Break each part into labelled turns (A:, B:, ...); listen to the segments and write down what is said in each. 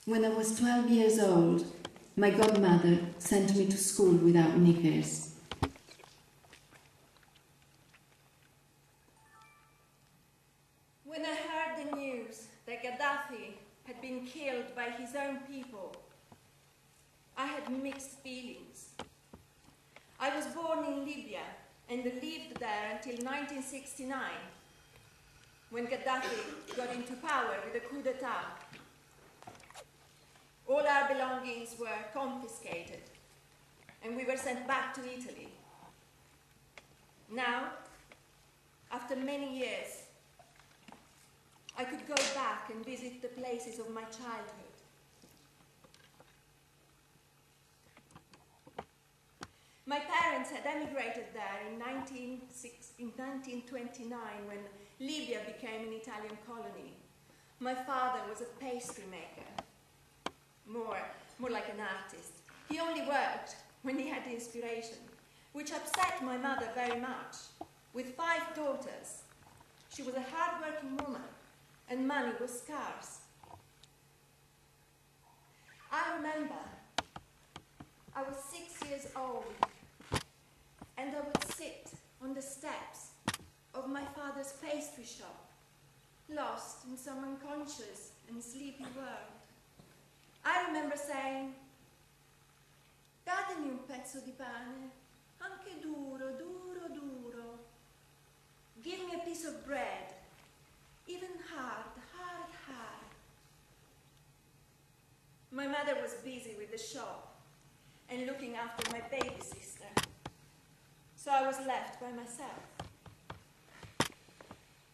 A: When I was 12 years old, my godmother sent me to school without knickers.
B: When I heard the news that Gaddafi had been killed by his own people, I had mixed feelings. I was born in Libya and lived there until 1969, when Gaddafi got into power with a coup d'etat. All our belongings were confiscated, and we were sent back to Italy. Now, after many years, I could go back and visit the places of my childhood. My parents had emigrated there in 1929 when Libya became an Italian colony. My father was a pastry maker, more like an artist. He only worked when he had the inspiration, which upset my mother very much. With 5 daughters, she was a hard-working woman, and money was scarce. I remember I was 6 years old, and I would sit on the steps of my father's pastry shop, lost in some unconscious and sleepy world. I remember saying, "Datemi un pezzo di pane, anche duro, duro, duro. Give me a piece of bread, even hard, hard, hard." My mother was busy with the shop and looking after my baby sister, so I was left by myself.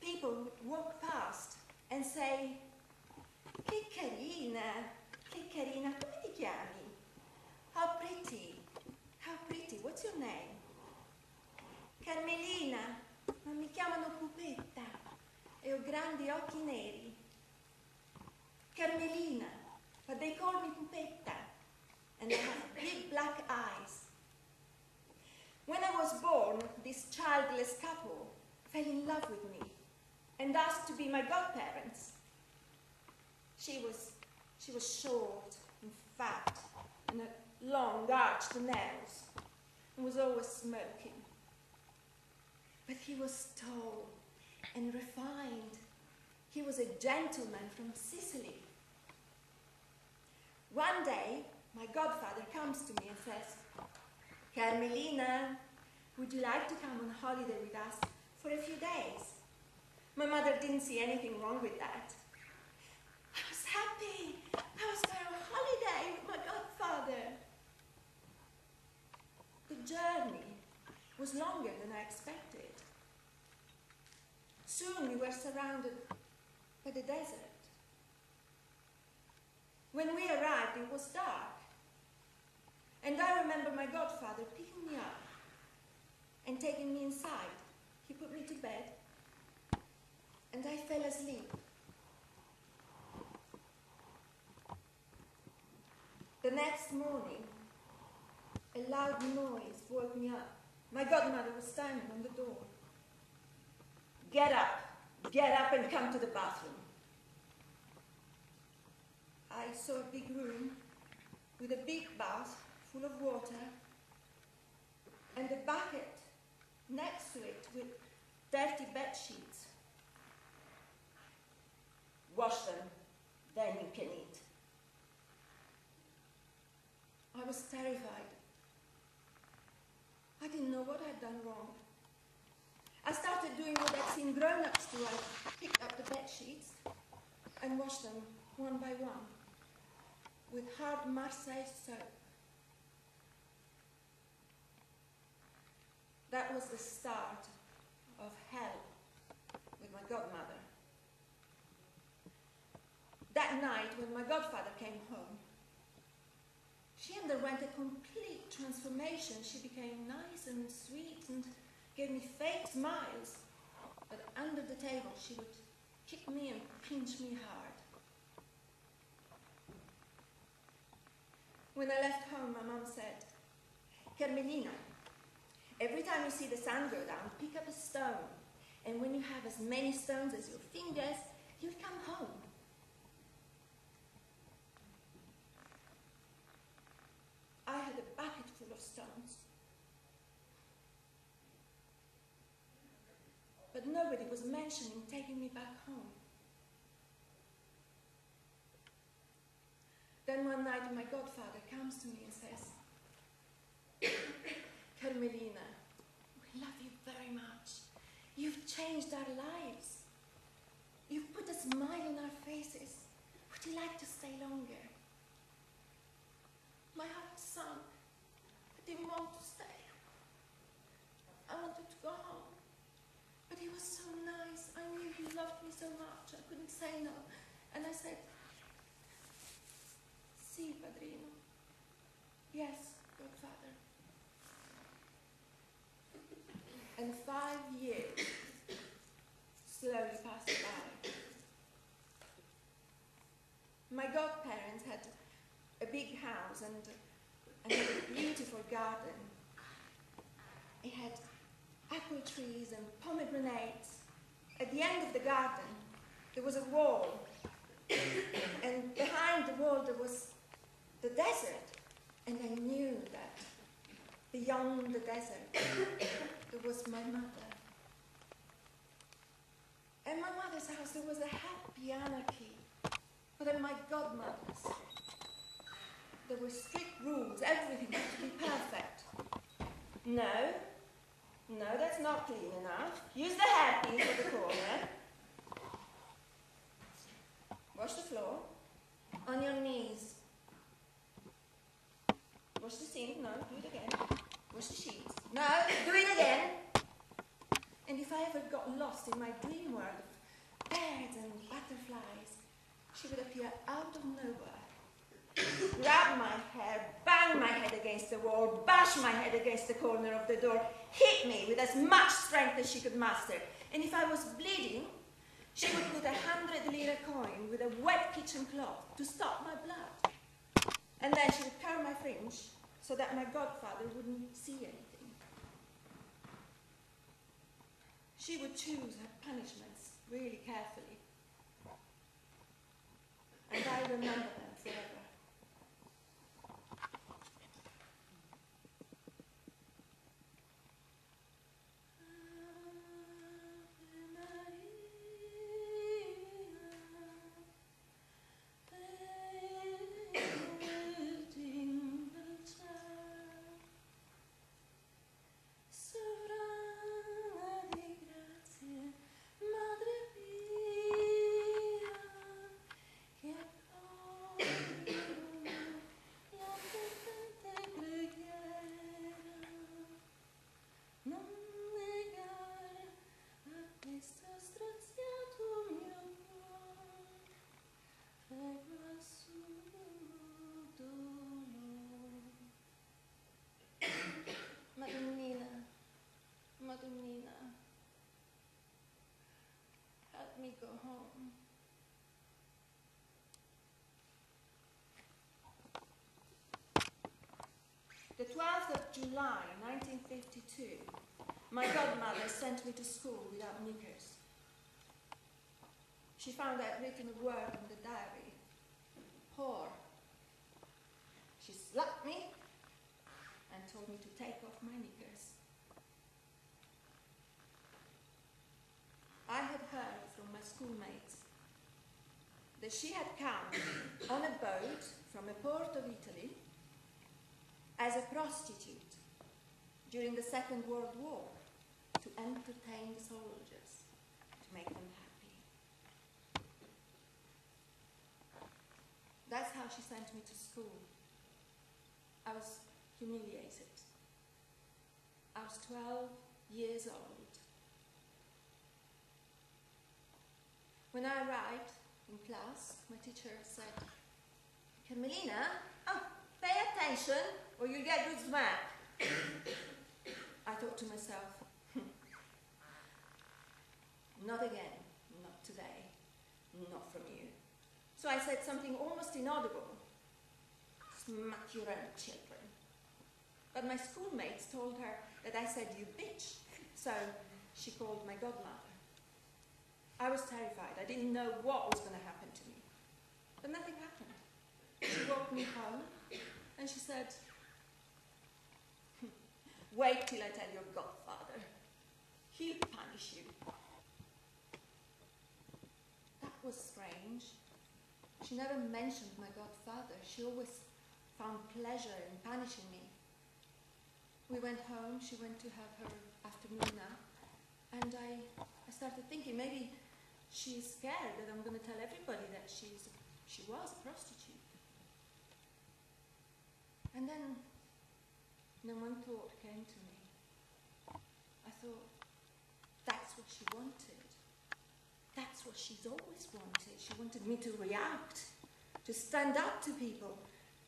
B: People would walk past and say, "Che carina, come ti chiami? How pretty, what's your name?" "Carmelina, ma mi chiamano Pupetta e ho grandi occhi neri." "Carmelina, but they call me Pupetta, and I have big black eyes." When I was born, this childless couple fell in love with me and asked to be my godparents. She was short and fat and had long arched nails and was always smoking. But he was tall and refined. He was a gentleman from Sicily. One day, my godfather comes to me and says, "Carmelina, would you like to come on holiday with us for a few days?" My mother didn't see anything wrong with that. I was happy. I was going on holiday with my godfather. The journey was longer than I expected. Soon we were surrounded by the desert. When we arrived, it was dark. And I remember my godfather picking me up and taking me inside. He put me to bed, and I fell asleep. The next morning, a loud noise woke me up. My godmother was standing on the door. Get up and come to the bathroom." I saw a big room with a big bath full of water and a bucket next to it with dirty bed sheets. "Wash them, then you can eat." I was terrified. I didn't know what I'd done wrong. I started doing what I'd seen grown-ups do. I picked up the bed sheets and washed them one by one with hard Marseille soap. That was the start of hell with my godmother. That night, when my godfather came home, she underwent a complete transformation. She became nice and sweet and gave me fake smiles. But under the table, she would kick me and pinch me hard. When I left home, my mom said, "Carmelina, every time you see the sun go down, pick up a stone. And when you have as many stones as your fingers, you'll come home." nobody was mentioning taking me back home. Then one night my godfather comes to me and says, Carmelina, we love you very much. You've changed our lives. You've put a smile on our faces. Would you like to stay longer? My heart sunk. I didn't want to stay. I wanted to go home. But he was so nice. I knew he loved me so much. I couldn't say no. And I said, "Sì, padrino." Yes, godfather. And 5 years slowly passed by. My godparents had a big house and a beautiful garden. It had apple trees and pomegranates. At the end of the garden, there was a wall. And behind the wall, there was the desert. And I knew that beyond the desert, there was my mother. At my mother's house, there was a happy anarchy. But at my godmother's, there were strict rules. Everything had to be perfect. No, that's not clean enough. Use the hairpin for the corner. Wash the floor. On your knees. Wash the sink. No, do it again. Wash the sheets. No, do it again. And if I ever got lost in my dream world of birds and butterflies, she would appear out of nowhere, grab my hair, bang my head against the wall, bash my head against the corner of the door, hit me with as much strength as she could muster. And if I was bleeding, she would put 100 lira coin with a wet kitchen cloth to stop my blood. And then she would curl my fringe so that my godfather wouldn't see anything. She would choose her punishments really carefully. And I remember them forever. Madonnina, help me go home. The 12th of July, 1952, my godmother sent me to school without knickers. She found I had written a word in the diary, whore. She slapped me and told me to take off my knickers. I had heard from my schoolmates that she had come on a boat from a port of Italy as a prostitute during the Second World War to entertain the soldiers, to make them happy. That's how she sent me to school. I was humiliated. I was 12 years old. When I arrived in class, my teacher said, "Carmelina, pay attention or you'll get good smack." I thought to myself, not again, not today, not from you. So I said something almost inaudible, "Smack your own children." But my schoolmates told her that I said, "You bitch." So she called my godmother. I was terrified. I didn't know what was going to happen to me. But nothing happened. She walked me home and she said, "Wait till I tell your godfather. He'll punish you." She never mentioned my godfather. She always found pleasure in punishing me. We went home, she went to have her afternoon nap, and I started thinking maybe she's scared that I'm going to tell everybody that she was a prostitute. And then one thought came to me. I thought, that's what she wanted. That's what she's always wanted. She wanted me to react, to stand up to people,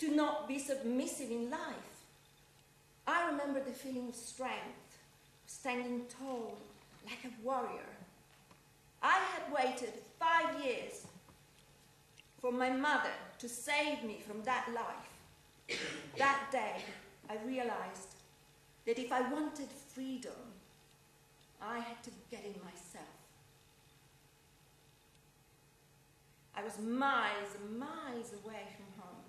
B: to not be submissive in life. I remember the feeling of strength, standing tall like a warrior. I had waited 5 years for my mother to save me from that life. That day, I realized that if I wanted freedom, I had to get it myself. I was miles and miles away from home.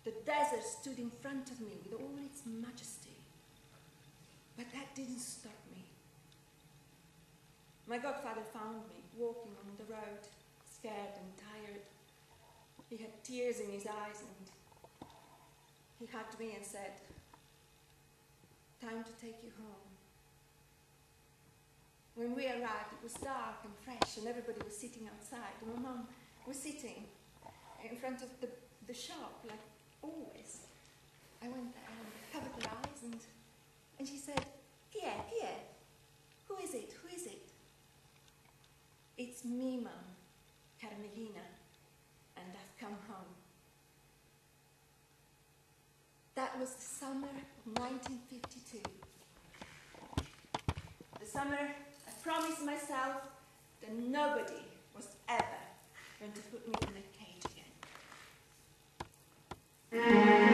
B: The desert stood in front of me with all its majesty. But that didn't stop me. My godfather found me walking on the road, scared and tired. He had tears in his eyes and he hugged me and said, "Time to take you home." When we arrived, it was dark and fresh and everybody was sitting outside. And my mum was sitting in front of the shop, like always. I went there and covered her eyes and she said, Pierre, who is it? Who is it? It's me, Mum, Carmelina, and I've come home. That was the summer of 1952. The summer I promised myself that nobody was ever going to put me in a cage again.